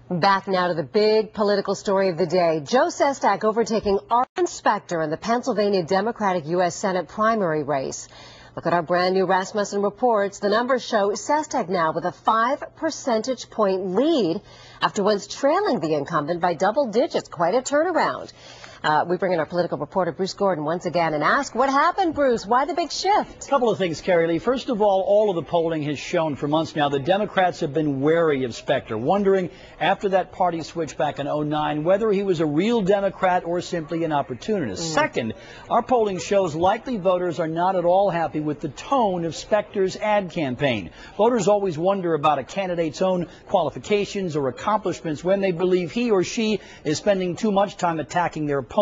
Back now to the big political story of the day. Joe Sestak overtaking Arlen Specter in the Pennsylvania Democratic U.S. Senate primary race. Look at our brand new Rasmussen reports. The numbers show Sestak now with a 5 percentage point lead after once trailing the incumbent by double digits. Quite a turnaround. We bring in our political reporter, Bruce Gordon, once again and ask, what happened, Bruce? Why the big shift? A couple of things, Carrie Lee. First of all of the polling has shown for months now the Democrats have been wary of Specter, wondering after that party switch back in 2009 whether he was a real Democrat or simply an opportunist. Second, our polling shows likely voters are not at all happy with the tone of Specter's ad campaign. Voters always wonder about a candidate's own qualifications or accomplishments when they believe he or she is spending too much time attacking their opponent.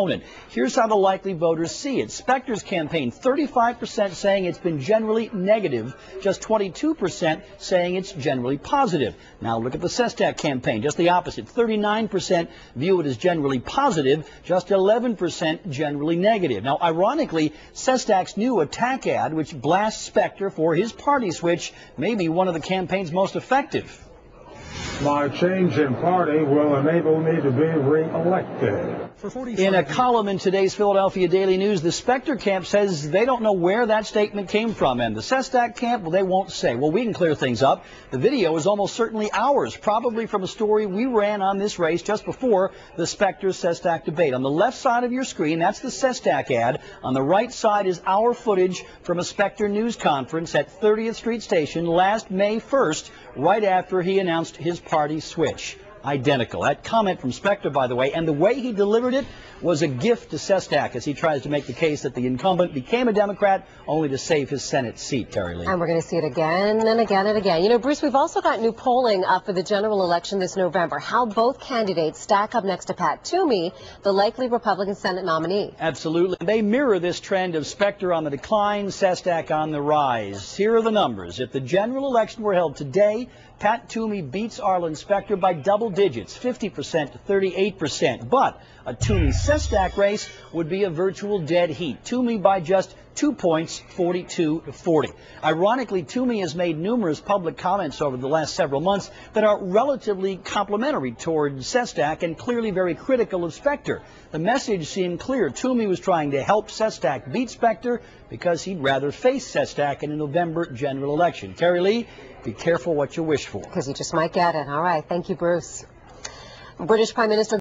Here's how the likely voters see it. Specter's campaign, 35% saying it's been generally negative, just 22% saying it's generally positive. Now look at the Sestak campaign, just the opposite. 39% view it as generally positive, just 11% generally negative. Now ironically, Sestak's new attack ad, which blasts Specter for his party switch, may be one of the campaign's most effective. My change in party will enable me to be re-elected. In a column in today's Philadelphia Daily News, the Specter camp says they don't know where that statement came from, and the Sestak camp, well, they won't say. Well, we can clear things up. The video is almost certainly ours, probably from a story we ran on this race just before the Specter-Sestak debate. On the left side of your screen, that's the Sestak ad. On the right side is our footage from a Specter news conference at 30th Street Station last May 1st, right after he announced his party switch. Identical. That comment from Specter, by the way, and the way he delivered it was a gift to Sestak as he tries to make the case that the incumbent became a Democrat only to save his Senate seat, Carrie Lee. And we're going to see it again and again and again. You know, Bruce, we've also got new polling up for the general election this November. How both candidates stack up next to Pat Toomey, the likely Republican Senate nominee. Absolutely. They mirror this trend of Specter on the decline, Sestak on the rise. Here are the numbers. If the general election were held today, Pat Toomey beats Arlen Specter by double digits, 50% to 38%. But a Toomey-Sestak race would be a virtual dead heat. Toomey by just 2 points, 42 to 40. Ironically, Toomey has made numerous public comments over the last several months that are relatively complimentary toward Sestak and clearly very critical of Specter. The message seemed clear. Toomey was trying to help Sestak beat Specter because he'd rather face Sestak in a November general election. Carrie Lee, be careful what you wish for. Because you just might get it. All right. Thank you, Bruce. British Prime Minister